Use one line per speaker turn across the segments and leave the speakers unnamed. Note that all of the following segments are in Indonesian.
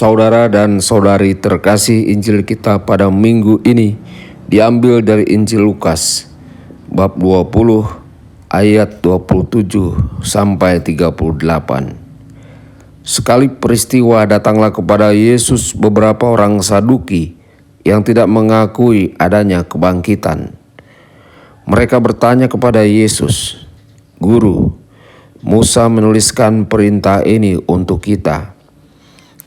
Saudara dan saudari terkasih, Injil kita pada minggu ini diambil dari Injil Lukas bab 20 ayat 27 sampai 38. Sekali peristiwa datanglah kepada Yesus beberapa orang Saduki yang tidak mengakui adanya kebangkitan. Mereka bertanya kepada Yesus, "Guru, Musa menuliskan perintah ini untuk kita.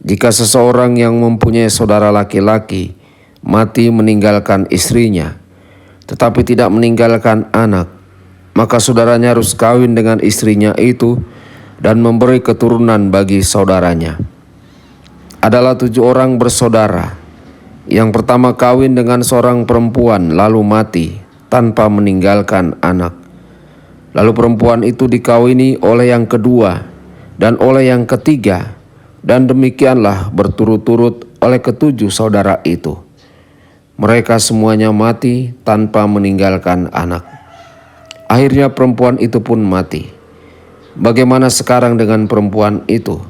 Jika seseorang yang mempunyai saudara laki-laki mati meninggalkan istrinya, tetapi tidak meninggalkan anak, maka saudaranya harus kawin dengan istrinya itu dan memberi keturunan bagi saudaranya. Adalah 7 orang bersaudara. Yang pertama kawin dengan seorang perempuan lalu mati tanpa meninggalkan anak. Lalu perempuan itu dikawini oleh yang kedua dan oleh yang ketiga, dan demikianlah berturut-turut oleh ke-7 saudara itu. Mereka semuanya mati tanpa meninggalkan anak. Akhirnya perempuan itu pun mati. Bagaimana sekarang dengan perempuan itu?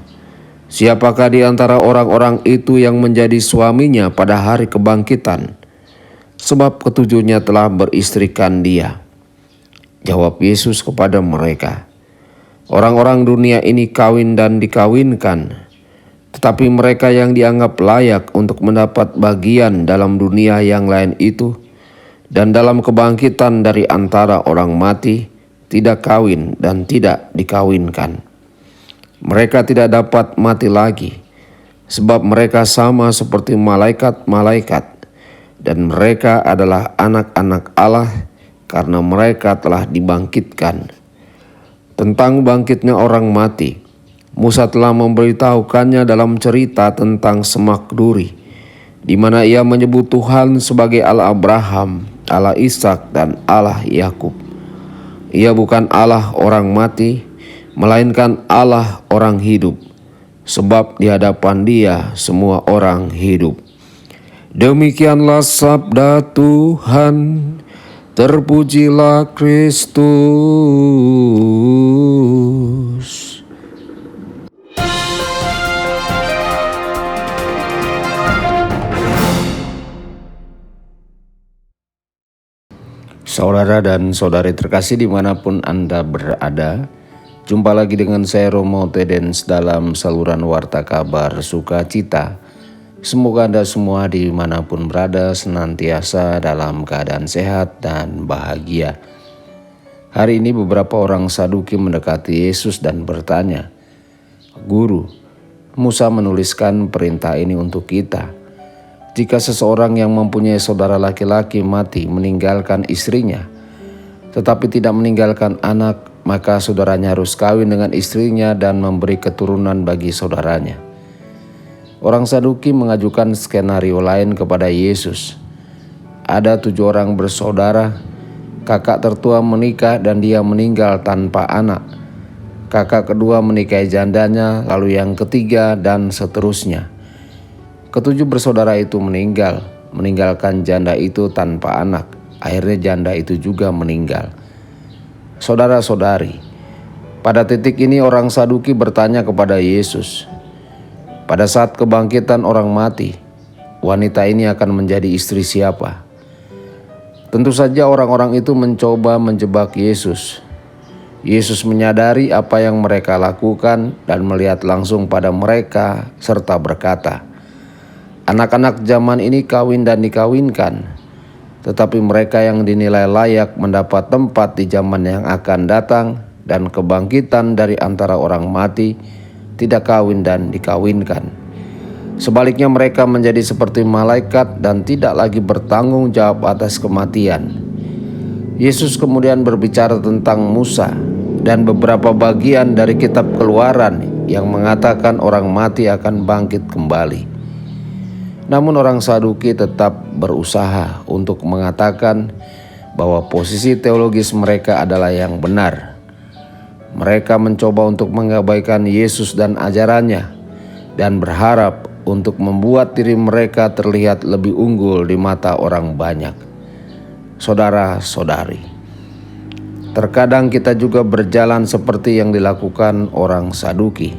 Siapakah di antara orang-orang itu yang menjadi suaminya pada hari kebangkitan? Sebab ke-7-nya telah beristrikan dia." Jawab Yesus kepada mereka, "Orang-orang dunia ini kawin dan dikawinkan, tetapi mereka yang dianggap layak untuk mendapat bagian dalam dunia yang lain itu dan dalam kebangkitan dari antara orang mati tidak kawin dan tidak dikawinkan. Mereka tidak dapat mati lagi, sebab mereka sama seperti malaikat-malaikat, dan mereka adalah anak-anak Allah karena mereka telah dibangkitkan. Tentang bangkitnya orang mati, Musa telah memberitahukannya dalam cerita tentang semak duri, di mana ia menyebut Tuhan sebagai Allah Abraham, Allah Ishak, dan Allah Yakub. Ia bukan Allah orang mati, melainkan Allah orang hidup, sebab di hadapan Dia semua orang hidup." Demikianlah sabda Tuhan. Terpujilah Kristus. Saudara dan saudari terkasih dimanapun Anda berada, jumpa lagi dengan saya Romo Tedens dalam saluran Warta Kabar Sukacita. Semoga Anda semua dimanapun berada senantiasa dalam keadaan sehat dan bahagia. Hari ini beberapa orang Saduki mendekati Yesus dan bertanya, "Guru, Musa menuliskan perintah ini untuk kita. Jika seseorang yang mempunyai saudara laki-laki mati meninggalkan istrinya, tetapi tidak meninggalkan anak, maka saudaranya harus kawin dengan istrinya dan memberi keturunan bagi saudaranya." Orang Saduki mengajukan skenario lain kepada Yesus. Ada 7 orang bersaudara, kakak tertua menikah dan dia meninggal tanpa anak. Kakak kedua menikahi jandanya, lalu yang ketiga, dan seterusnya. Ke-7 bersaudara itu meninggalkan janda itu tanpa anak. Akhirnya janda itu juga meninggal. Saudara-saudari, pada titik ini orang Saduki bertanya kepada Yesus, "Pada saat kebangkitan orang mati, wanita ini akan menjadi istri siapa?" Tentu saja orang-orang itu mencoba menjebak Yesus. Yesus menyadari apa yang mereka lakukan dan melihat langsung pada mereka serta berkata, "Anak-anak zaman ini kawin dan dikawinkan, tetapi mereka yang dinilai layak mendapat tempat di zaman yang akan datang dan kebangkitan dari antara orang mati tidak kawin dan dikawinkan. Sebaliknya mereka menjadi seperti malaikat dan tidak lagi bertanggung jawab atas kematian." Yesus kemudian berbicara tentang Musa dan beberapa bagian dari kitab Keluaran yang mengatakan orang mati akan bangkit kembali. Namun orang Saduki tetap berusaha untuk mengatakan bahwa posisi teologis mereka adalah yang benar. Mereka mencoba untuk mengabaikan Yesus dan ajarannya dan berharap untuk membuat diri mereka terlihat lebih unggul di mata orang banyak. Saudara-saudari, terkadang kita juga berjalan seperti yang dilakukan orang Saduki.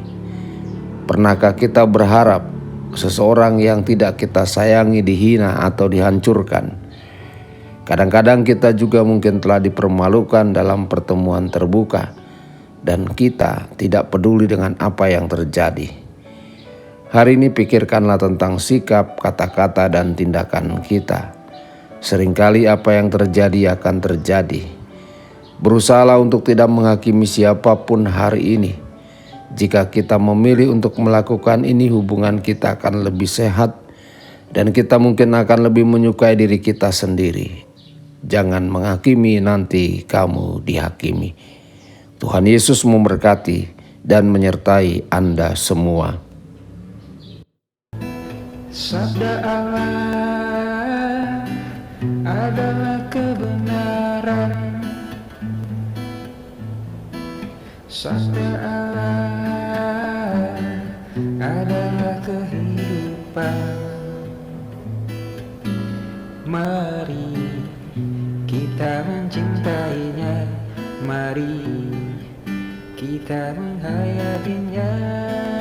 Pernahkah kita berharap seseorang yang tidak kita sayangi dihina atau dihancurkan. Kadang-kadang kita juga mungkin telah dipermalukan dalam pertemuan terbuka dan kita tidak peduli dengan apa yang terjadi. Hari ini pikirkanlah tentang sikap, kata-kata, dan tindakan kita. Seringkali apa yang terjadi akan terjadi. Berusahalah untuk tidak menghakimi siapapun hari ini. Jika kita memilih untuk melakukan ini, hubungan kita akan lebih sehat dan kita mungkin akan lebih menyukai diri kita sendiri. Jangan menghakimi, nanti kamu dihakimi. Tuhan Yesus memberkati dan menyertai Anda semua.
Sabda Allah adalah kebenaran. Sabda Allah adalah kehidupan. Mari kita mencintainya, mari kita menghayatinya.